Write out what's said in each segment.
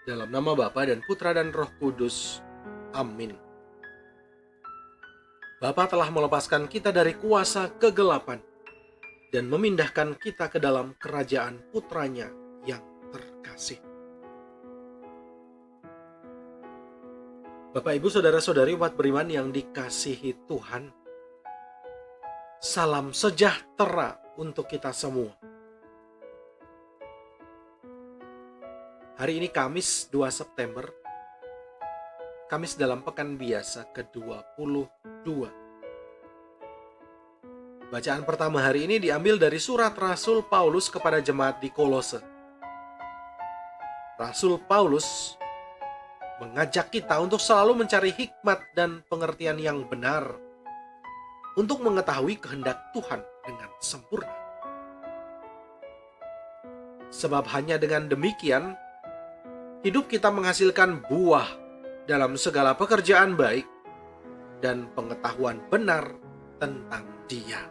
Dalam nama Bapa dan Putra dan Roh Kudus. Amin. Bapa telah melepaskan kita dari kuasa kegelapan dan memindahkan kita ke dalam kerajaan Putranya yang terkasih. Bapak, Ibu, Saudara-saudari umat beriman yang dikasihi Tuhan, salam sejahtera untuk kita semua. Hari ini Kamis 2 September, Kamis dalam pekan biasa ke-22. Bacaan pertama hari ini diambil dari surat Rasul Paulus kepada jemaat di Kolose. Rasul Paulus mengajak kita untuk selalu mencari hikmat dan pengertian yang benar untuk mengetahui kehendak Tuhan dengan sempurna. Sebab hanya dengan demikian, hidup kita menghasilkan buah dalam segala pekerjaan baik dan pengetahuan benar tentang Dia.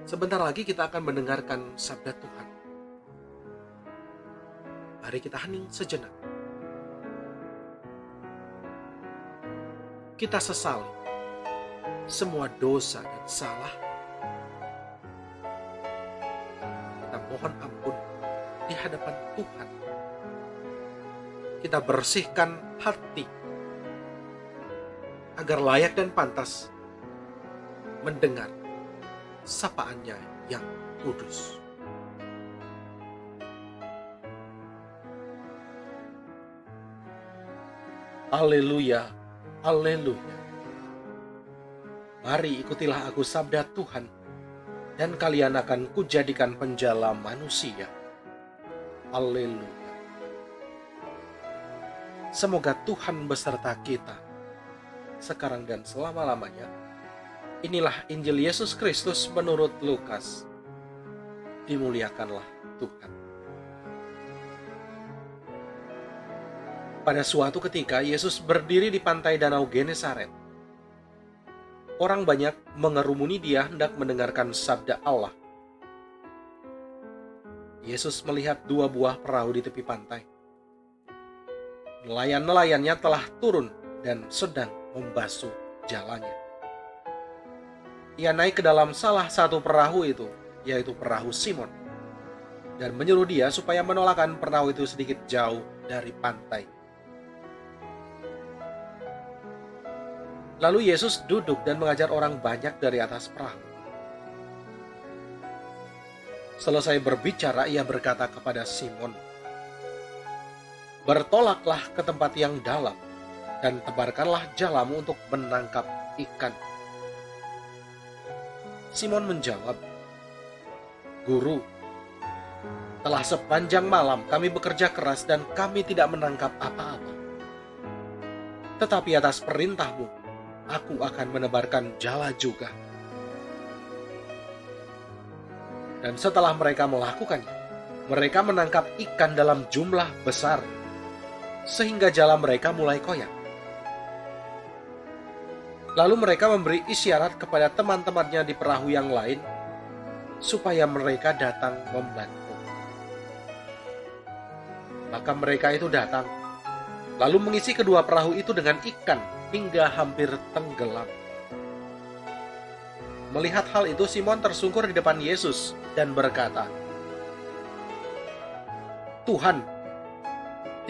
Sebentar lagi kita akan mendengarkan sabda Tuhan. Mari kita hening sejenak. Kita sesali semua dosa dan salah. Kita mohon ampun di hadapan Tuhan. Kita bersihkan hati agar layak dan pantas mendengar sapaannya yang kudus. Haleluya, haleluya. Mari ikutilah aku sabda Tuhan, dan kalian akan kujadikan penjala manusia. Haleluya. Semoga Tuhan beserta kita, sekarang dan selama-lamanya. Inilah Injil Yesus Kristus menurut Lukas. Dimuliakanlah Tuhan. Pada suatu ketika, Yesus berdiri di pantai Danau Genesaret. Orang banyak mengerumuni Dia hendak mendengarkan sabda Allah. Yesus melihat 2 buah perahu di tepi pantai. Nelayan-nelayannya telah turun dan sedang membasuh jalannya. Ia naik ke dalam salah satu perahu itu, yaitu perahu Simon, dan menyuruh dia supaya menolakkan perahu itu sedikit jauh dari pantai. Lalu Yesus duduk dan mengajar orang banyak dari atas perahu. Selesai berbicara, ia berkata kepada Simon, "Bertolaklah ke tempat yang dalam, dan tebarkanlah jalamu untuk menangkap ikan." Simon menjawab, "Guru, telah sepanjang malam kami bekerja keras dan kami tidak menangkap apa-apa. Tetapi atas perintahmu, aku akan menebarkan jala juga." Dan setelah mereka melakukannya, mereka menangkap ikan dalam jumlah besar, sehingga jala mereka mulai koyak. Lalu mereka memberi isyarat kepada teman-temannya di perahu yang lain, supaya mereka datang membantu. Maka mereka itu datang, lalu mengisi kedua perahu itu dengan ikan hingga hampir tenggelam. Melihat hal itu, Simon tersungkur di depan Yesus dan berkata, "Tuhan,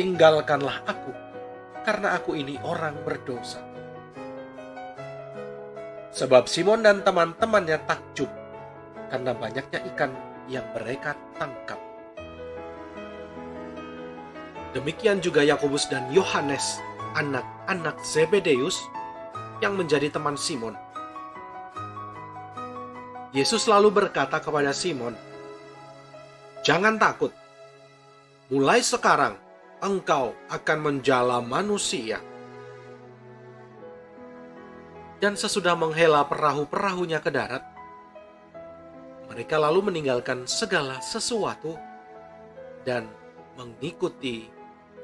tinggalkanlah aku, karena aku ini orang berdosa." Sebab Simon dan teman-temannya takjub karena banyaknya ikan yang mereka tangkap. Demikian juga Yakobus dan Yohanes, anak-anak Zebedeus, yang menjadi teman Simon. Yesus lalu berkata kepada Simon, "Jangan takut. Mulai sekarang engkau akan menjala manusia." Dan sesudah menghela perahu-perahunya ke darat, mereka lalu meninggalkan segala sesuatu dan mengikuti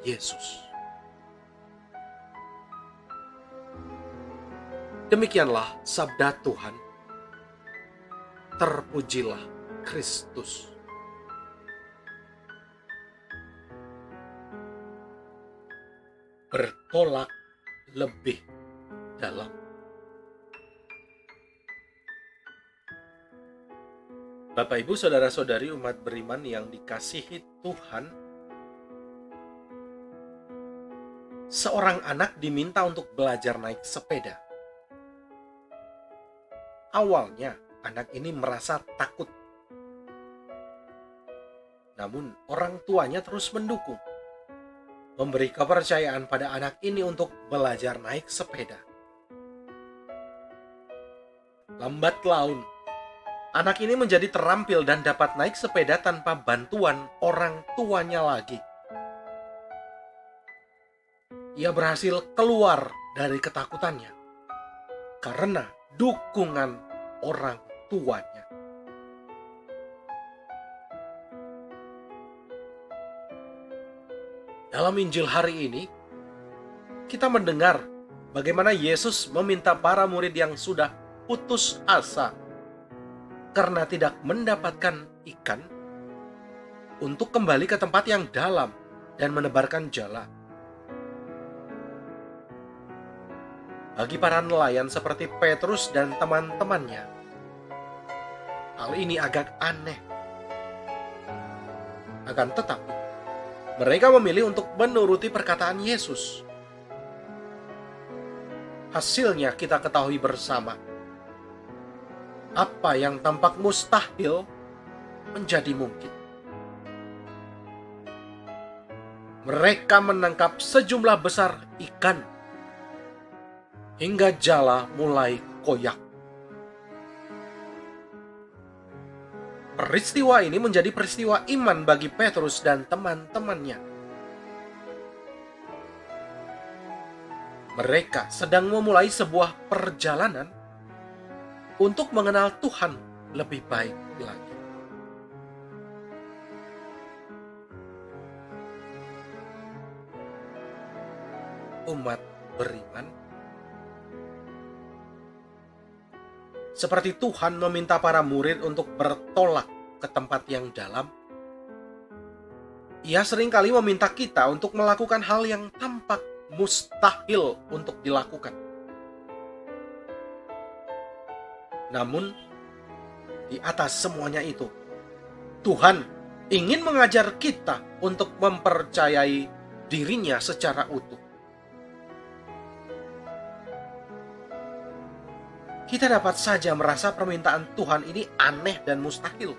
Yesus. Demikianlah sabda Tuhan. Terpujilah Kristus. bertolak lebih dalam. Bapak, Ibu, saudara-saudari umat beriman yang dikasihi Tuhan, seorang anak diminta untuk belajar naik sepeda. Awalnya, anak ini merasa takut. Namun, orang tuanya terus mendukung, memberi kepercayaan pada anak ini untuk belajar naik sepeda. Lambat laun, anak ini menjadi terampil dan dapat naik sepeda tanpa bantuan orang tuanya lagi. Ia berhasil keluar dari ketakutannya karena dukungan orang tuanya. Dalam Injil hari ini, kita mendengar bagaimana Yesus meminta para murid yang sudah putus asa karena tidak mendapatkan ikan untuk kembali ke tempat yang dalam dan menebarkan jala. Bagi para nelayan seperti Petrus dan teman-temannya, hal ini agak aneh. Akan tetapi, mereka memilih untuk menuruti perkataan Yesus. Hasilnya kita ketahui bersama. Apa yang tampak mustahil menjadi mungkin. Mereka menangkap sejumlah besar ikan hingga jala mulai koyak. Peristiwa ini menjadi peristiwa iman bagi Petrus dan teman-temannya. Mereka sedang memulai sebuah perjalanan untuk mengenal Tuhan lebih baik lagi. Umat beriman, seperti Tuhan meminta para murid untuk bertolak ke tempat yang dalam, Ia seringkali meminta kita untuk melakukan hal yang tampak mustahil untuk dilakukan. Namun, di atas semuanya itu, Tuhan ingin mengajar kita untuk mempercayai dirinya secara utuh. Kita dapat saja merasa permintaan Tuhan ini aneh dan mustahil.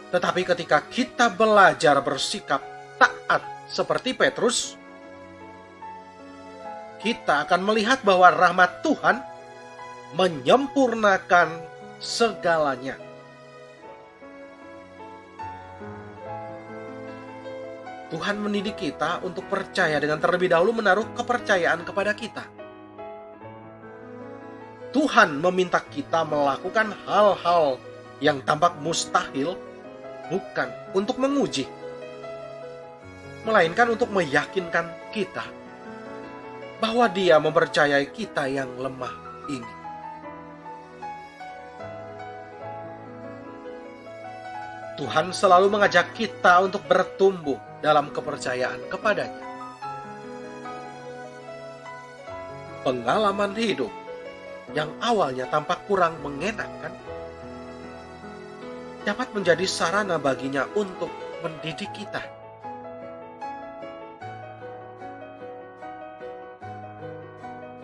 Tetapi ketika kita belajar bersikap taat seperti Petrus, kita akan melihat bahwa rahmat Tuhan menyempurnakan segalanya. Tuhan mendidik kita untuk percaya dengan terlebih dahulu menaruh kepercayaan kepada kita. Tuhan meminta kita melakukan hal-hal yang tampak mustahil bukan untuk menguji, melainkan untuk meyakinkan kita bahwa Dia mempercayai kita yang lemah ini. Tuhan selalu mengajak kita untuk bertumbuh dalam kepercayaan kepada-Nya. Pengalaman hidup yang awalnya tampak kurang mengenakan dapat menjadi sarana baginya untuk mendidik kita.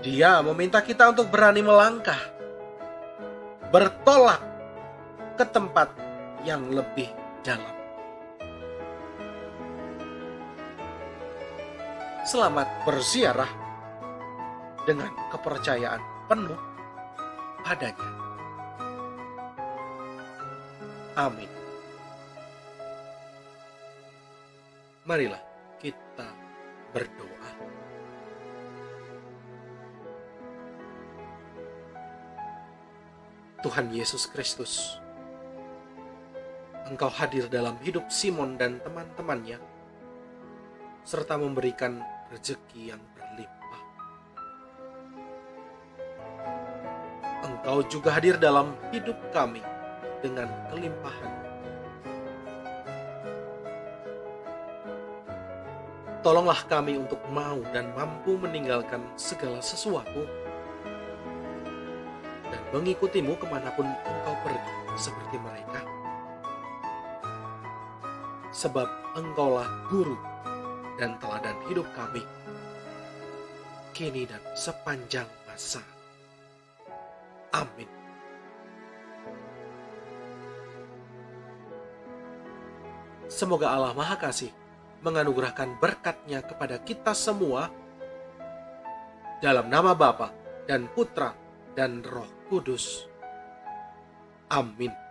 Dia meminta kita untuk berani melangkah, bertolak ke tempat yang lebih dalam. Selamat berziarah dengan kepercayaan penuh padanya. Amin. Marilah kita berdoa. Tuhan Yesus Kristus, Engkau hadir dalam hidup Simon dan teman-temannya, serta memberikan rezeki yang berlimpah. Engkau juga hadir dalam hidup kami dengan kelimpahan. tolonglah kami untuk mau dan mampu meninggalkan segala sesuatu dan mengikutimu kemanapun Engkau pergi seperti mereka. Sebab Engkaulah guru dan teladan hidup kami, kini dan sepanjang masa. Amin. Semoga Allah Maha Kasih menganugerahkan berkat-Nya kepada kita semua dalam nama Bapa dan Putra dan Roh Kudus. Amin.